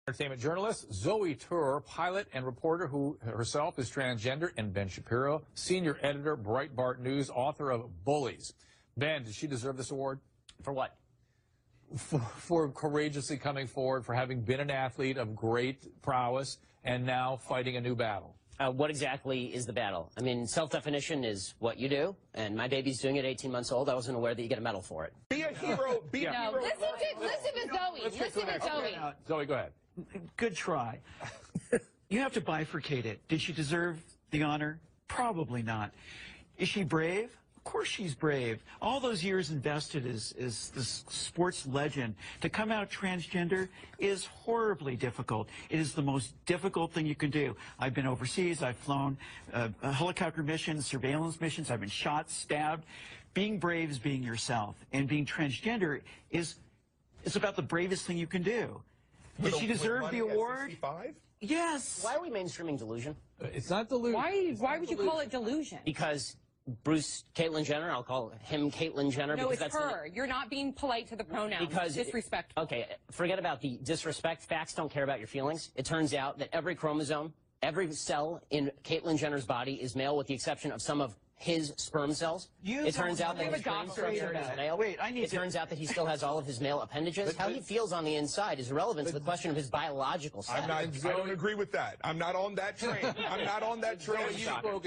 Entertainment journalist Zoe Tur, pilot and reporter who herself is transgender, and Ben Shapiro, senior editor, Breitbart News, author of Bullies. Ben, did she deserve this award? For what? For courageously coming forward, for having been an athlete of great prowess and now fighting a new battle. What exactly is the battle? I mean, self-definition is what you do, and my baby's doing it at 18 months old. I wasn't aware that you get a medal for it. Be a hero. Be a hero. Listen to Zoe. Listen to Zoe. Zoe, go ahead. Good try. You have to bifurcate it. Did she deserve the honor? Probably not. Is she brave? Of course she's brave. All those years invested as this sports legend. To come out transgender is horribly difficult. It is the most difficult thing you can do. I've been overseas. I've flown helicopter missions, surveillance missions. I've been shot, stabbed. Being brave is being yourself. And being transgender is about the bravest thing you can do. Did she deserve the award? Yes. Why are we mainstreaming delusion? It's not delusion. Why would you call it delusion? Because Caitlyn Jenner, I'll call him Caitlyn Jenner. No, because it's her. You're not being polite to the pronouns. Because disrespectful. Okay, forget about the disrespect. Facts don't care about your feelings. It turns out that every chromosome, every cell in Caitlyn Jenner's body is male, with the exception of some of his sperm cells. It turns out that his brain structure is male. It turns out that he still has all of his male appendages. How he feels on the inside is irrelevant to the question of his biological sex. I don't agree with that. I'm not on that train. I'm not on that train.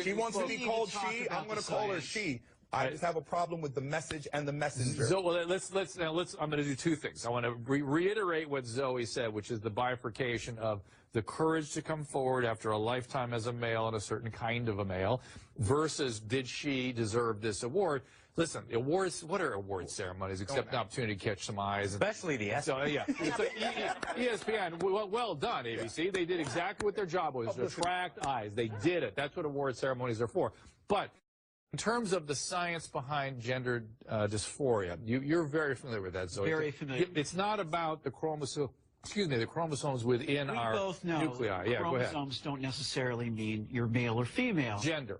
She wants to be called she. I'm going to call her she. I just have a problem with the message and the messenger. So well, I'm going to do two things. I want to reiterate what Zoe said, which is the bifurcation of the courage to come forward after a lifetime as a male and a certain kind of a male, versus did she deserve this award? Listen, awards, what are award ceremonies except an opportunity to catch some eyes? Especially the ESPN. So, yeah. So, ESPN, well done, ABC. They did exactly what their job was, to attract eyes. They did it. That's what award ceremonies are for. But in terms of the science behind gender dysphoria, you're very familiar with that, Zoe. Very familiar. It's not about the chromosomes within our nuclei. Yeah, go ahead. Chromosomes don't necessarily mean you're male or female. Gender.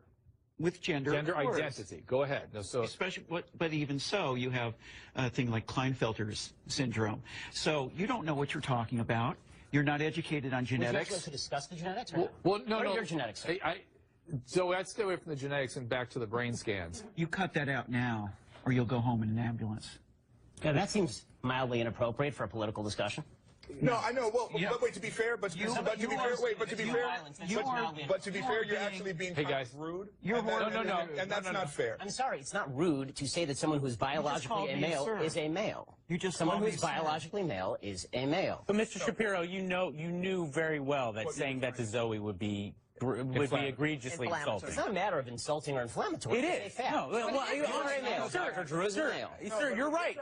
With gender identity. Go ahead. No, so especially, but even so, you have a thing like Klinefelter's syndrome. So you don't know what you're talking about. You're not educated on genetics. Would you like to discuss the genetics? Or no. Your genetics. So let's stay away from the genetics and back to the brain scans. You cut that out now, or you'll go home in an ambulance. Yeah, that seems mildly inappropriate for a political discussion. No, I know. Well, but wait, to be fair, but to be fair, you're actually being rude. And that's not fair. I'm sorry, it's not rude to say that someone who is biologically a male is a male. Someone who is biologically male is a male. But Mr. Shapiro, you knew very well that saying that to Zoe would be egregiously insulting. It's not a matter of insulting or inflammatory. It is. No, you are a male. Dr. Drew is a male. Sir, you're right.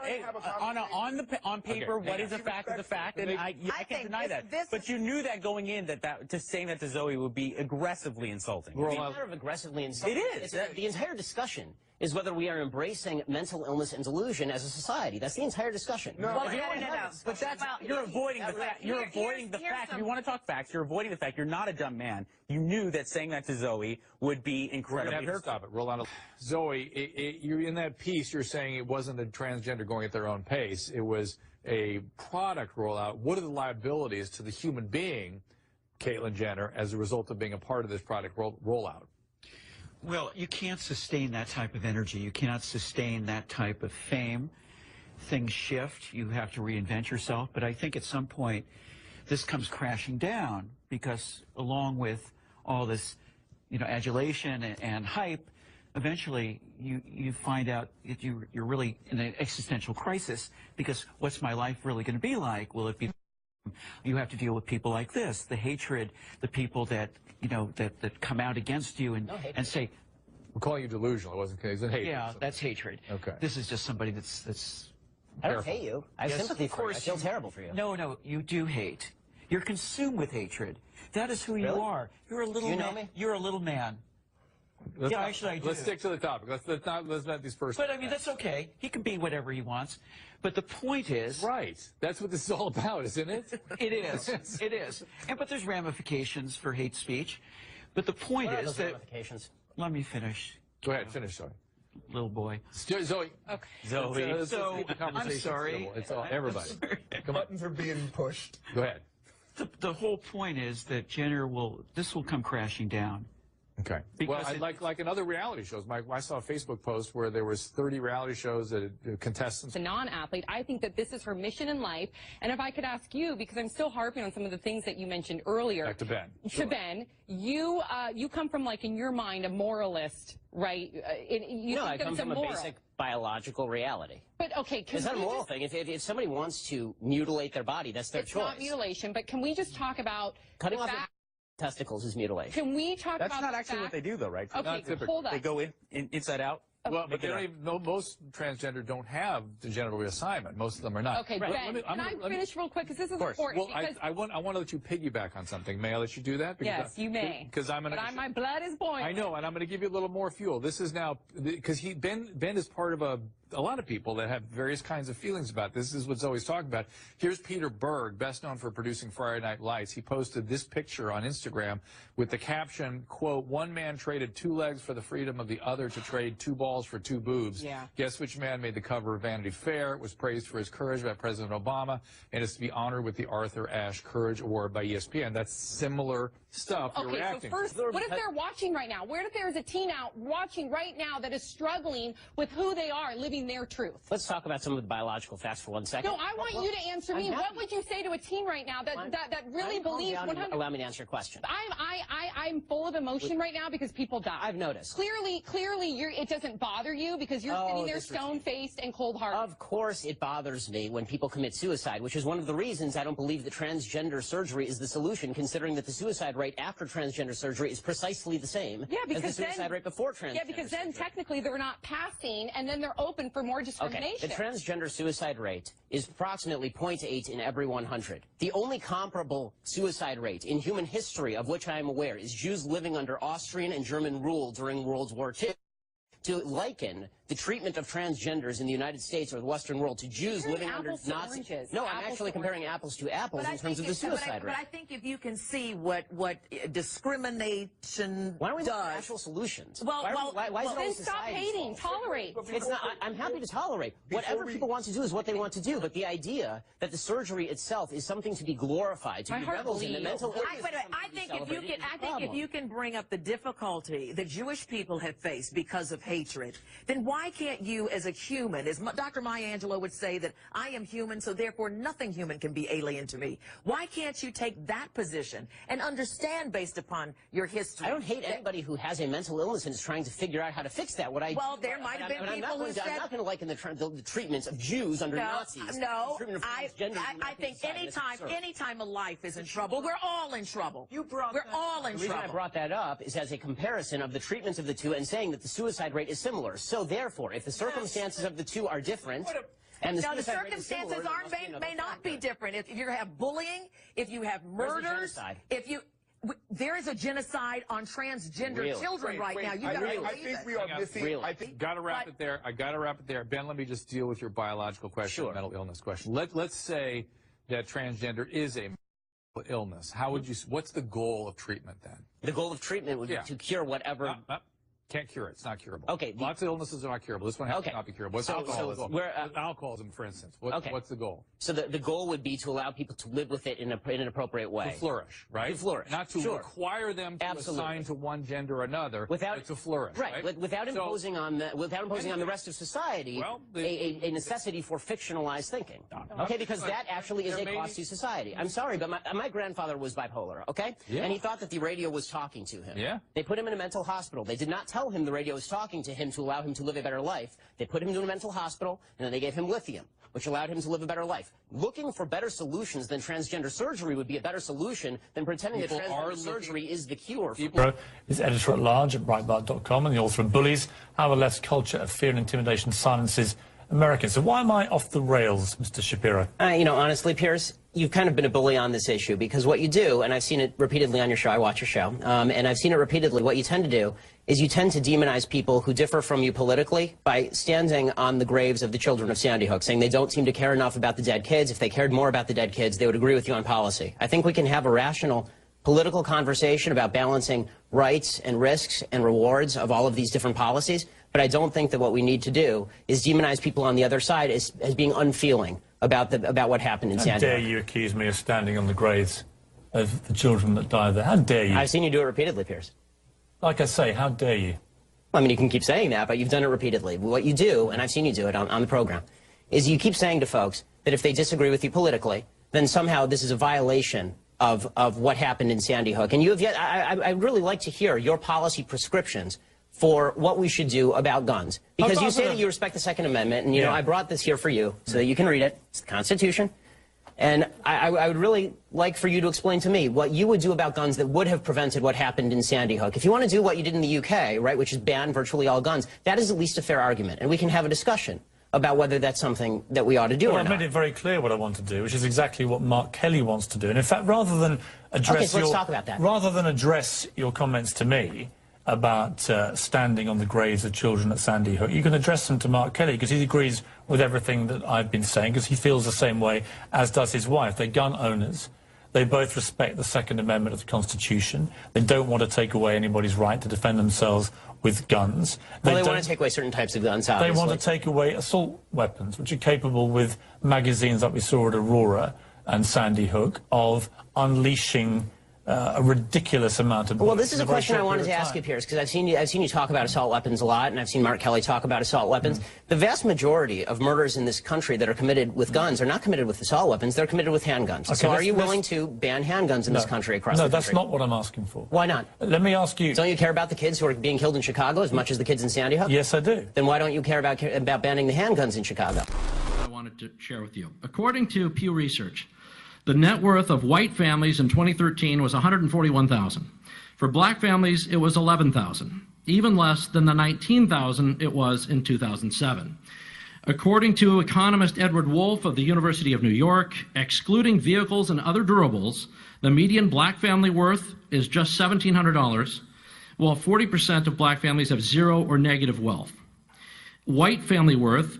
On paper, what is a fact is a fact, and I can't deny that. But you knew that going in, that saying that to Zoe would be aggressively insulting. It's not a matter of aggressively insulting. It is. The entire discussion is whether we are embracing mental illness and delusion as a society. That's the entire discussion. No. But you're avoiding the fact. You're avoiding the fact. If you want to talk facts, you're avoiding the fact. You're not a dumb man. You knew that saying that to Zoe would be incredibly hurtful. Stop it. Roll on. Zoe, you're in that piece. You're saying it wasn't a transgender going at their own pace. It was a product rollout. What are the liabilities to the human being, Caitlyn Jenner, as a result of being a part of this product rollout? Well, you can't sustain that type of energy. You cannot sustain that type of fame. Things shift. You have to reinvent yourself. But I think at some point this comes crashing down, because along with all this, adulation and hype, eventually you find out that you're really in an existential crisis, because what's my life really going to be like? Will it be? You have to deal with people like this, the hatred, the people that that come out against you and say, we're calling you delusional. It wasn't because it's hatred. Yeah, that's hatred. Okay. This is just somebody that's I don't hate you. I have sympathy for you. I feel terrible for you. No, you do hate. You're consumed with hatred. That is who you are. You're a little man. You know me? You're a little man. Actually, I do. Let's stick to the topic. Let's not these first. But I mean, that's okay. He can be whatever he wants. But the point is, right? That's what this is all about, isn't it? It is. It is. But there's ramifications for hate speech. But the point is that. Ramifications? Let me finish. Go ahead. Finish, Zoe. Little boy. Zoe. Okay. Zoe. So keep the conversation I'm sorry. civil. It's all everybody. Buttons are being pushed. Go ahead. The whole point is that Jenner this will come crashing down. Okay. Because well, like in other reality shows, I saw a Facebook post where there was 30 reality shows that contestants. A non-athlete, I think that this is her mission in life. And if I could ask you, because I'm still harping on some of the things that you mentioned earlier. Back to Ben. To Ben, you come from, like, in your mind, a moralist, right? No, I come from a basic biological reality. But, okay, it's not a moral thing. If somebody wants to mutilate their body, that's their choice. It's not mutilation, but can we just talk about cutting off testicles is mutilation. Can we talk about That's not actually what they do, though, right? Okay, hold on. They go inside out. Well, but they don't even know, most transgender don't have the genital reassignment. Most of them are not. Okay, Ben, can I finish real quick? Because this is important. Well, I want to let you piggyback on something. May I let you do that? Yes, you may. Because my blood is boiling. I know, and I'm going to give you a little more fuel. This is now, because Ben is part of a lot of people that have various kinds of feelings about this. This is what Zoe's talking about. Here's Peter Berg, best known for producing Friday Night Lights. He posted this picture on Instagram with the caption, quote, "One man traded 2 legs for the freedom of the other to trade 2 balls for 2 boobs. Yeah. Guess which man made the cover of Vanity Fair? It was praised for his courage by President Obama and is to be honored with the Arthur Ashe Courage Award by ESPN." That's similar stuff you're reacting so first, to. what if they're watching right now? What if there's a teen out watching right now that is struggling with who they are, living their truth? Let's talk about some of the biological facts for 1 second. No, I want you to answer me. What would you say to a teen right now that really believes 100%? Allow me to answer your question. I'm full of emotion right now because people die. I've noticed. Clearly, it doesn't bother you because you're sitting there stone-faced and cold-hearted. Of course it bothers me when people commit suicide, which is one of the reasons I don't believe that transgender surgery is the solution, considering that the suicide rate after transgender surgery is precisely the same as the suicide rate before transgender Yeah, because then technically they're not passing, and then they're open for more discrimination. Okay, the transgender suicide rate is approximately 0.8 in every 100. The only comparable suicide rate in human history of which I am aware is Jews living under Austrian and German rule during World War II. To liken the treatment of transgenders in the United States or the Western world to Jews living under Nazi. No, I'm actually comparing apples to apples in terms of the suicide rate. But I think if you can see what discrimination why don't we look at actual solutions? Well, why is it then stop hating, tolerate. It's not. I'm happy to tolerate. Whatever people want to do is what they want to do. But the idea that the surgery itself is something to be glorified, to be reveled in the mental illness. I think if you can bring up the difficulty that Jewish people have faced because of hatred, then why can't you as a human, as Dr. Maya Angelou would say, that I am human, so therefore nothing human can be alien to me? Why can't you take that position and understand based upon your history? I don't hate anybody who has a mental illness and is trying to figure out how to fix that. Well, there might have been people who said... I'm not going to liken the treatments of Jews under Nazis. No, I think anytime a life is in trouble, we're all in trouble. We're all in trouble. The reason I brought that up is as a comparison of the treatments of the two and saying that the suicide rate is similar. So therefore, if the circumstances of the two are different, and the circumstances may not be different. If you have bullying, if you have murders, there is a genocide on transgender children right now. I think we are missing. Gotta wrap it there. I gotta wrap it there. Ben, let me just deal with your biological question, mental illness question. Let's say that transgender is a mental illness. How would you? What's the goal of treatment then? The goal of treatment would be to cure whatever. Can't cure it. It's not curable. Okay. Lots of illnesses are not curable. This one has to not be curable. What's alcoholism? Alcoholism, for instance. What's the goal? So the goal would be to allow people to live with it in an appropriate way. To flourish, right? To flourish. Not to require them to assign to one gender or another, but to flourish. Right. Without imposing on the rest of society a necessity for fictionalized thinking. Okay, because that actually is a cost to society. I'm sorry, but my grandfather was bipolar, okay? Yeah. And he thought that the radio was talking to him. Yeah. They put him in a mental hospital. They did not tell him the radio was talking to him to allow him to live a better life. They put him into a mental hospital, and then they gave him lithium, which allowed him to live a better life. Looking for better solutions than transgender surgery would be a better solution than pretending that transgender surgery is the cure. Is editor-at-large at Breitbart.com and the author of Bullies, How a Left's Culture of Fear and Intimidation Silences Americans. So why am I off the rails, Mr. Shapiro? Honestly, Piers, you've kind of been a bully on this issue because what you do, and I've seen it repeatedly on your show, I watch your show, and I've seen it repeatedly, what you tend to do is you tend to demonize people who differ from you politically by standing on the graves of the children of Sandy Hook, saying they don't seem to care enough about the dead kids. If they cared more about the dead kids, they would agree with you on policy. I think we can have a rational political conversation about balancing rights and risks and rewards of all of these different policies, but I don't think that what we need to do is demonize people on the other side as being unfeeling about what happened in Sandy Hook. How dare you accuse me of standing on the graves of the children that die there. How dare you? I've seen you do it repeatedly, Piers. Like I say, how dare you? I mean, you can keep saying that, but you've done it repeatedly. What you do, and I've seen you do it on the program, is you keep saying to folks that if they disagree with you politically, then somehow this is a violation of what happened in Sandy Hook. And you have yet, I'd really like to hear your policy prescriptions for what we should do about guns. Because you say that you respect the Second Amendment, and, you know, I brought this here for you so that you can read it. It's the Constitution. And I would really like for you to explain to me what you would do about guns that would have prevented what happened in Sandy Hook. If you want to do what you did in the UK, right, which is ban virtually all guns, that is at least a fair argument. And we can have a discussion about whether that's something that we ought to do or not. I've made it very clear what I want to do, which is exactly what Mark Kelly wants to do. And in fact, rather than address let's talk about that. Rather than address your comments to me about standing on the graves of children at Sandy Hook, you can address them to Mark Kelly, because he agrees with everything that I've been saying, because he feels the same way, as does his wife. They're gun owners. They both respect the Second Amendment of the Constitution. They don't want to take away anybody's right to defend themselves with guns. Well, they want to take away certain types of guns, obviously. They want to take away assault weapons, which are capable, with magazines that we saw at Aurora and Sandy Hook, of unleashing a ridiculous amount of bullets. Well, this is a question I wanted to ask you, Piers, because I've seen you talk about assault weapons a lot, and I've seen Mark Kelly talk about assault weapons. The vast majority of murders in this country that are committed with guns are not committed with assault weapons, they're committed with handguns. Okay, so are you willing to ban handguns in this country across the country? No, that's not what I'm asking for. Why not? Let me ask you... Don't you care about the kids who are being killed in Chicago as much as the kids in Sandy Hook? Yes, I do. Then why don't you care about banning the handguns in Chicago? I wanted to share with you. According to Pew Research, the net worth of white families in 2013 was $141,000. For black families, it was $11,000, even less than the $19,000 it was in 2007. According to economist Edward Wolf of the University of New York, excluding vehicles and other durables, the median black family worth is just $1,700, while 40% of black families have zero or negative wealth. White family worth,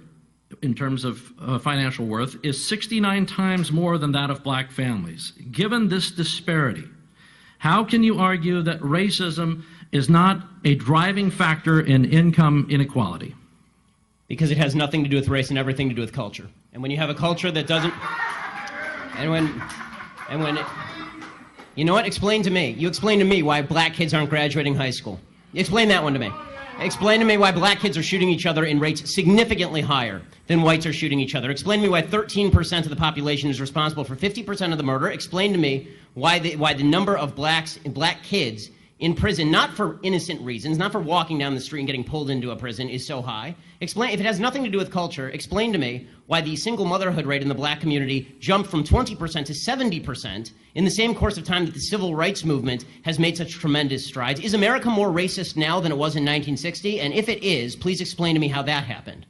in terms of financial worth, is 69 times more than that of black families. Given this disparity, how can you argue that racism is not a driving factor in income inequality? Because it has nothing to do with race and everything to do with culture. And when you have a culture that doesn't... You know what? Explain to me. You explain to me why black kids aren't graduating high school. Explain that one to me. Explain to me why black kids are shooting each other in rates significantly higher than whites are shooting each other. Explain to me why 13% of the population is responsible for 50% of the murder. Explain to me why the number of black kids in prison, not for innocent reasons, not for walking down the street and getting pulled into a prison, is so high. Explain, if it has nothing to do with culture, explain to me why the single motherhood rate in the black community jumped from 20% to 70% in the same course of time that the civil rights movement has made such tremendous strides. Is America more racist now than it was in 1960? And if it is, please explain to me how that happened.